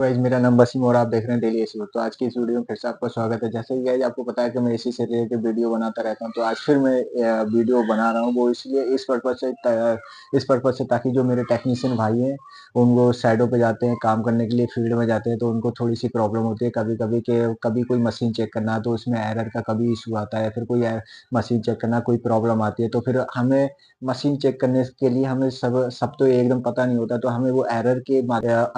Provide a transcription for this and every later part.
Guys मेरा नाम वसीम और आप देख रहे हैं डेली एसी। तो आज की इस वीडियो में फिर से आपका स्वागत है। जैसे कि गाइस आपको पता है कि मैं एसी से रिलेटेड वीडियो बनाता रहता हूं, तो आज फिर मैं वीडियो बना रहा हूं। वो इसलिए इस पर्पज से ताकि जो मेरे टेक्नीशियन भाई हैं उनको साइडों पे जाते हैं काम करने के लिए, फील्ड में जाते हैं, तो उनको थोड़ी सी प्रॉब्लम होती है कभी कभी के कभी कोई मशीन चेक करना तो उसमें एरर का कभी इशू आता है, फिर कोई मशीन चेक करना कोई प्रॉब्लम आती है, तो फिर हमें मशीन चेक करने के लिए हमें सब सब तो एकदम पता नहीं होता, तो हमें वो एरर के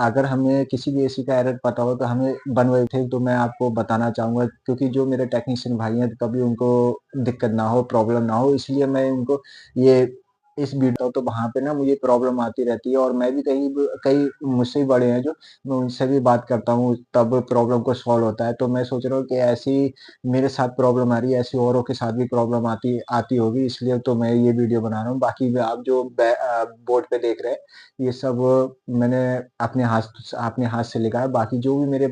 अगर हमें किसी भी एसी का एरर पता हो तो हमें वन वे थे, तो मैं आपको बताना चाहूंगा क्योंकि जो मेरे टेक्नीशियन भाई हैं कभी उनको दिक्कत ना हो, प्रॉब्लम ना हो, इसलिए मैं उनको ये इस वीडियो तो वहां पे ना मुझे प्रॉब्लम आती रहती है और मैं भी कई मुझसे ही बड़े हैं जो मैं उनसे भी बात करता हूँ तब प्रॉब्लम को सॉल्व होता है। तो मैं सोच रहा हूँ कि ऐसी मेरे साथ प्रॉब्लम आ रही है, ऐसी औरों के साथ भी प्रॉब्लम आती आती होगी, इसलिए तो मैं ये वीडियो बना रहा हूँ। बाकी भी आप जो बोर्ड पे देख रहे हैं ये सब मैंने अपने हाथ से लिखा है। बाकी जो भी मेरे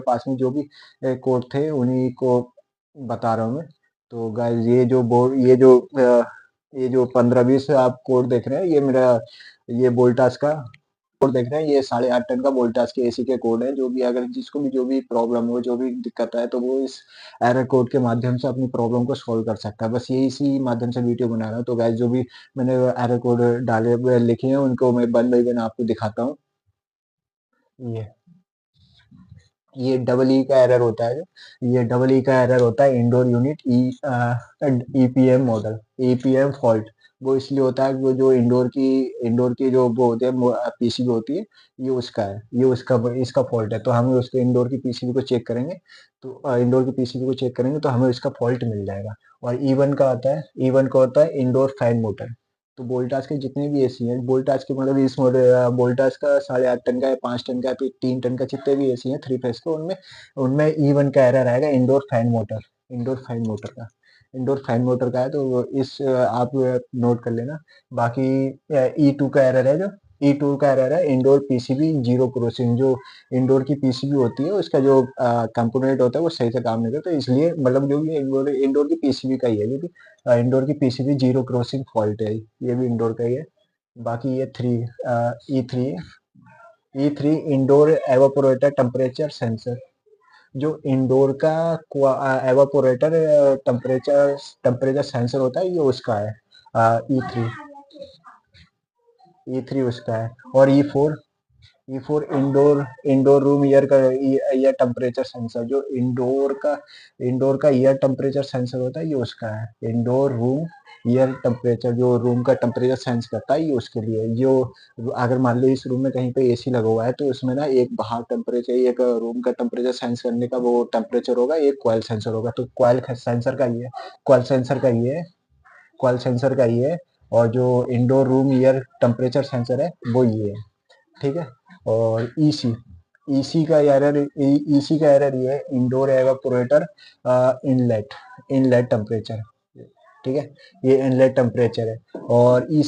पास में जो भी कोड थे उन्हीं को बता रहा हूँ मैं। तो गाइस ये जो 15-20 आप कोड देख रहे हैं ये मेरा ये वोल्टास का कोड देख रहे हैं, ये 8.5 टन का वोल्टास के एसी के कोड है। जो भी अगर जिसको भी जो भी प्रॉब्लम हो, जो भी दिक्कत है, तो वो इस एरर कोड के माध्यम से अपनी प्रॉब्लम को सॉल्व कर सकता है। बस ये इसी माध्यम से वीडियो बना रहा हूँ। तो गाइस जो भी मैंने एरर कोड डाले हुए लिखे हैं उनको मैं वन बाई वन आपको दिखाता हूँ। ये ये डबल ई का एरर होता है। ये डबल ई का एरर होता है indoor unit EPM model, EPM fault. वो इसलिए होता है कि वो जो इंडोर की जो वो होते हैं पीसीबी होती है, ये उसका है, ये उसका इसका फॉल्ट है। तो हमें उसके इंडोर की पीसीबी को चेक करेंगे, तो इंडोर की पीसीबी को चेक करेंगे तो हमें इसका फॉल्ट मिल जाएगा। और ई वन का होता है इंडोर फैन मोटर। तो वोल्टास के जितने भी एसी हैं, वोल्टास के मतलब इस मॉडल वोल्टास का 8.5 टन का है, 5 टन का है, फिर 3 टन का, जितने भी एसी हैं थ्री फेस के, उनमें उनमें ई वन का एरर आएगा इंडोर फैन मोटर का है। तो आप नोट कर लेना। बाकी ई टू का एरर है, जो ई टू का एरर है इंडोर पीसीबी जीरो क्रॉसिंग। जो इंडोर की पीसीबी होती है उसका जो कंपोनेंट होता है वो सही से काम नहीं करता, इसलिए मतलब जो भी इंडोर की पीसीबी का ही है, जो भी इंडोर की पीसीबी जीरो क्रॉसिंग फॉल्ट है, ये भी इंडोर का ही है। बाकी ये ई थ्री ई three indoor evaporator temperature sensor. जो इंडोर का एवापोरेटर टेम्परेचर टेम्परेचर सेंसर होता है, ये उसका है ई थ्री उसका है। और E four indoor indoor room air temperature sensor. जो इंडोर का ईयर टेम्परेचर सेंसर होता है, ये उसका है इंडोर रूम ईयर टेम्परेचर। जो रूम का टेम्परेचर सेंस करता है, ये उसके लिए। जो अगर मान लो इस रूम में कहीं पे एसी लगा हुआ है तो उसमें ना एक बाहर टेम्परेचर, एक रूम का टेम्परेचर सेंस करने का वो टेम्परेचर होगा, एक कॉइल सेंसर होगा। तो कॉइल सेंसर का ये है। और जो indoor room air temperature sensor है वो ये है, ठीक है। और ईसी का एरर ये है indoor evaporator inlet inlet temperature, ठीक है। ये इनलेट टेम्परेचर है। और E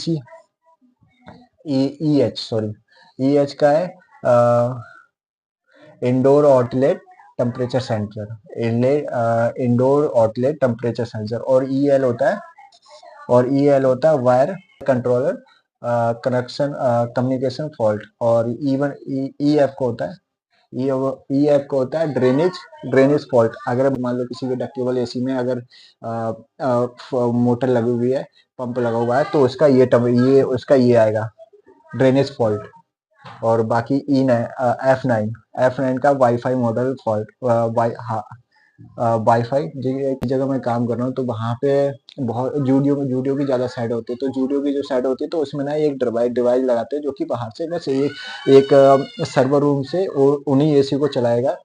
H sorry E H का है indoor outlet temperature sensor, indoor outlet temperature sensor. और ई एल होता है wire controller connection communication fault. और इवन ई एफ को होता है ड्रेनेज फॉल्ट। अगर मान लो किसी के डक्टेबल एसी में अगर मोटर लगी हुई है, पंप लगा हुआ है, तो उसका ये आएगा ड्रेनेज फॉल्ट। और बाकी F9 का वाईफाई मॉडल फॉल्ट। वाईफाई एक जगह मैं काम कर रहा हूँ, तो वहाँ पे बहुत जूडियो की ज्यादा साइड होती है। तो जूडियो की जो साइड होती है तो उसमें ना एक डिवाइस लगाते हैं जो कि बाहर से बस एक सर्वर रूम से उन्हीं एसी को चलाएगा,